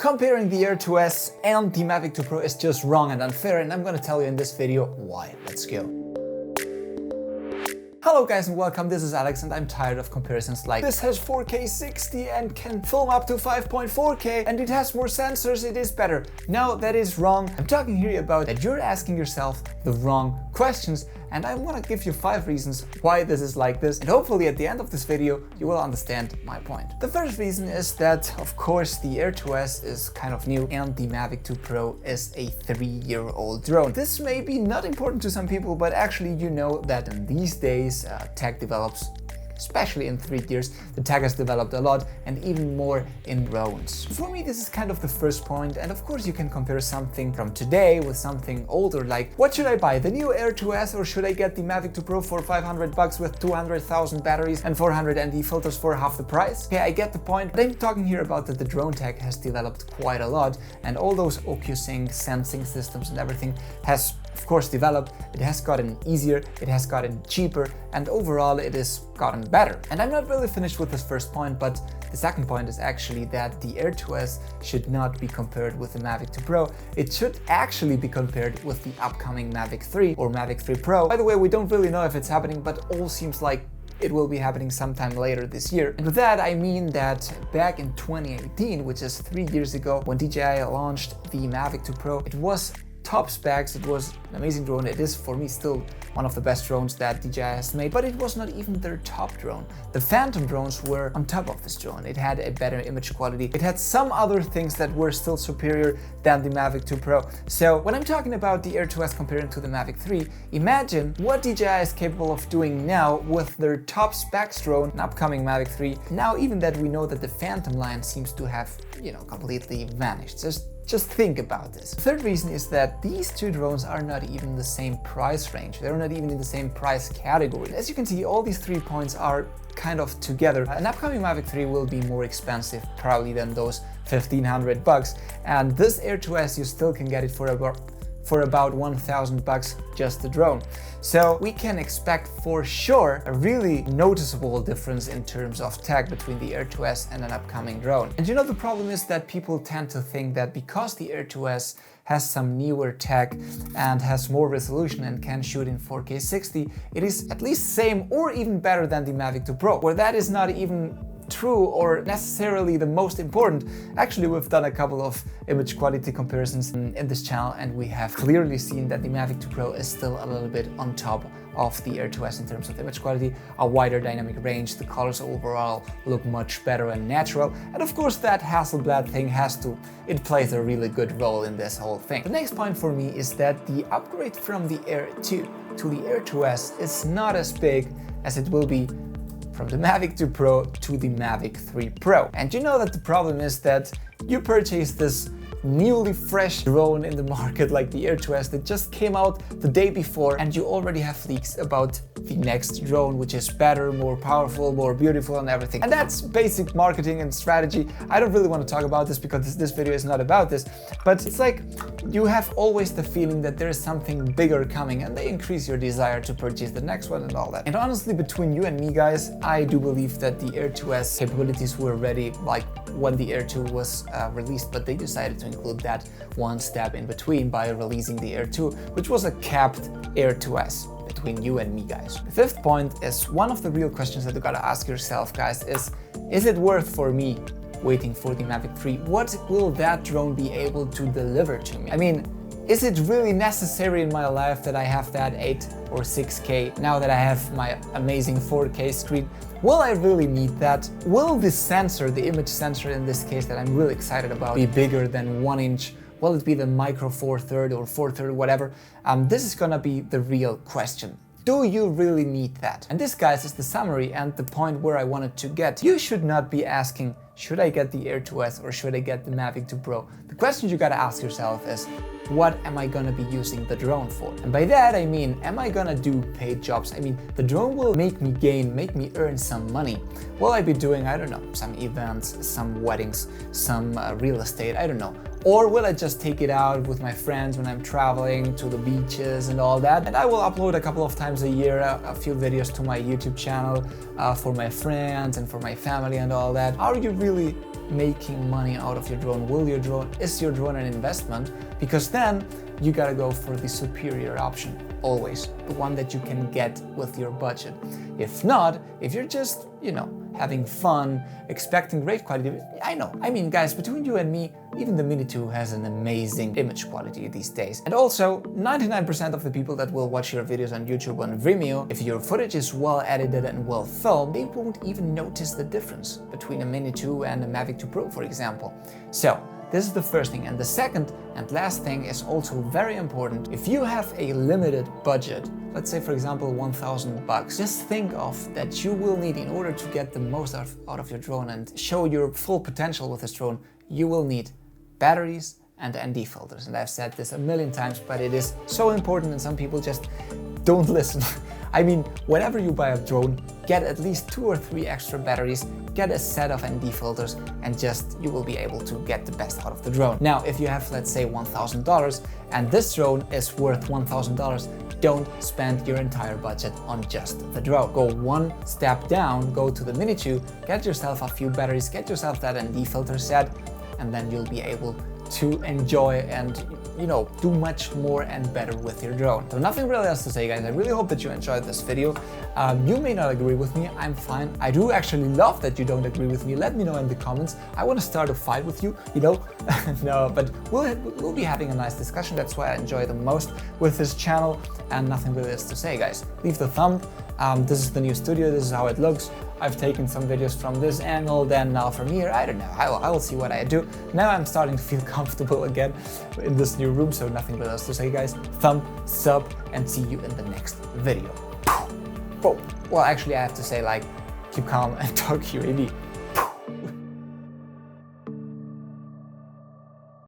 Comparing the Air2S and the Mavic 2 Pro is just wrong and unfair, and I'm gonna tell you in this video why. Let's go. Hello guys and welcome, this is Alex and I'm tired of comparisons like this has 4K 60 and can film up to 5.4K and it has more sensors, it is better. No, that is wrong. I'm talking here about that you're asking yourself the wrong questions, and I want to give you 5 reasons why this is like this, and hopefully at the end of this video you will understand my point. The first reason is that of course the Air2S is kind of new and the Mavic 2 Pro is a 3-year-old drone. This may be not important to some people, but actually you know that in these days tech develops, especially in 3 years, the tech has developed a lot and even more in drones. For me, this is kind of the first point, and of course you can compare something from today with something older, like what should I buy, the new Air2S or should I get the Mavic 2 Pro for 500 bucks with 200,000 batteries and 400 ND filters for half the price? Okay, I get the point, but I'm talking here about that the drone tech has developed quite a lot, and all those OcuSync sensing systems and everything has of course developed. It has gotten easier, it has gotten cheaper, and overall it has gotten better. And I'm not really finished with this first point, but the second point is actually that the Air2S should not be compared with the Mavic 2 Pro. It should actually be compared with the upcoming Mavic 3 or Mavic 3 Pro. By the way, we don't really know if it's happening, but all seems like it will be happening sometime later this year. And with that, I mean that back in 2018, which is 3 years ago, when DJI launched the Mavic 2 Pro, it was top specs, it was an amazing drone. It is for me still one of the best drones that DJI has made, but it was not even their top drone. The Phantom drones were on top of this drone. It had a better image quality. It had some other things that were still superior than the Mavic 2 Pro. So when I'm talking about the Air2S comparing to the Mavic 3, imagine what DJI is capable of doing now with their top specs drone, an upcoming Mavic 3. Now even that we know that the Phantom line seems to have, completely vanished. Just think about this. The third reason is that these two drones are not even the same price range. They're not even in the same price category. As you can see, all these 3 points are kind of together. An upcoming Mavic 3 will be more expensive probably than those 1,500 bucks. And this Air2S, you still can get it for about 1,000 bucks just the drone. So we can expect for sure a really noticeable difference in terms of tech between the Air2S and an upcoming drone. And the problem is that people tend to think that because the Air2S has some newer tech and has more resolution and can shoot in 4K 60, it is at least same or even better than the Mavic 2 Pro, where that is not even true or necessarily the most important. Actually, we've done a couple of image quality comparisons in this channel, and we have clearly seen that the Mavic 2 Pro is still a little bit on top of the Air2S in terms of image quality, a wider dynamic range, the colors overall look much better and natural, and of course that Hasselblad thing it plays a really good role in this whole thing. The next point for me is that the upgrade from the Air 2 to the Air2S is not as big as it will be from the Mavic 2 Pro to the Mavic 3 Pro. And you know that the problem is that you purchase this newly fresh drone in the market like the Air2S that just came out the day before, and you already have leaks about the next drone, which is better, more powerful, more beautiful and everything. And that's basic marketing and strategy. I don't really want to talk about this because this video is not about this, but it's like you have always the feeling that there is something bigger coming and they increase your desire to purchase the next one and all that. And honestly, between you and me guys, I do believe that the Air2S capabilities were ready like when the Air 2 was released, but they decided to include that one step in between by releasing the Air 2, which was a capped Air2S. Between you and me guys. The fifth point is one of the real questions that you gotta ask yourself guys is it worth for me waiting for the Mavic 3? What will that drone be able to deliver to me? I mean, is it really necessary in my life that I have that 8 or 6K now that I have my amazing 4K screen? Will I really need that? Will the sensor, the image sensor in this case that I'm really excited about, be bigger than 1 inch? Will it be the micro 4/3 or 4/3, whatever? This is gonna be the real question. Do you really need that? And this, guys, is the summary and the point where I wanted to get. You should not be asking, should I get the Air2S or should I get the Mavic 2 Pro? The question you gotta ask yourself is, what am I gonna be using the drone for? And by that I mean, am I gonna do paid jobs? I mean, the drone will make me earn some money. Will I be doing, I don't know, some events, some weddings, some real estate, I don't know. Or will I just take it out with my friends when I'm traveling to the beaches and all that? And I will upload a couple of times a year a few videos to my YouTube channel for my friends and for my family and all that. Are you really making money out of your drone? Is your drone an investment? Because then you gotta go for the superior option, always, the one that you can get with your budget. If not, if you're just, you know, having fun, expecting great quality, I know, I mean guys, between you and me, even the Mini 2 has an amazing image quality these days. And also, 99% of the people that will watch your videos on YouTube and Vimeo, if your footage is well edited and well filmed, they won't even notice the difference between a Mini 2 and a Mavic 2 Pro, for example. So, this is the first thing. And the second and last thing is also very important. If you have a limited budget, let's say for example 1,000 bucks, just think of that you will need, in order to get the most out of your drone and show your full potential with this drone, you will need batteries and ND filters. And I've said this a million times, but it is so important and some people just don't listen. I mean, whenever you buy a drone, get at least 2 or 3 extra batteries, get a set of ND filters, and you will be able to get the best out of the drone. Now, if you have, let's say, $1,000 and this drone is worth $1,000, don't spend your entire budget on just the drone. Go one step down, go to the Mini 2, get yourself a few batteries, get yourself that ND filter set, and then you'll be able to enjoy and, you know, do much more and better with your drone. So nothing really else to say, guys. I really hope that you enjoyed this video. You may not agree with me, I'm fine. I do actually love that you don't agree with me. Let me know in the comments. I want to start a fight with you, you know? No, but we'll be having a nice discussion. That's why I enjoy the most with this channel, and nothing really else to say, guys. Leave the thumb. This is the new studio, this is how it looks. I've taken some videos from this angle, then now from here, I don't know, I will see what I do. Now I'm starting to feel comfortable again in this new room, so nothing else to say, guys. Thumb, sub, and see you in the next video. Well, actually I have to say, like, keep calm and talk UAV.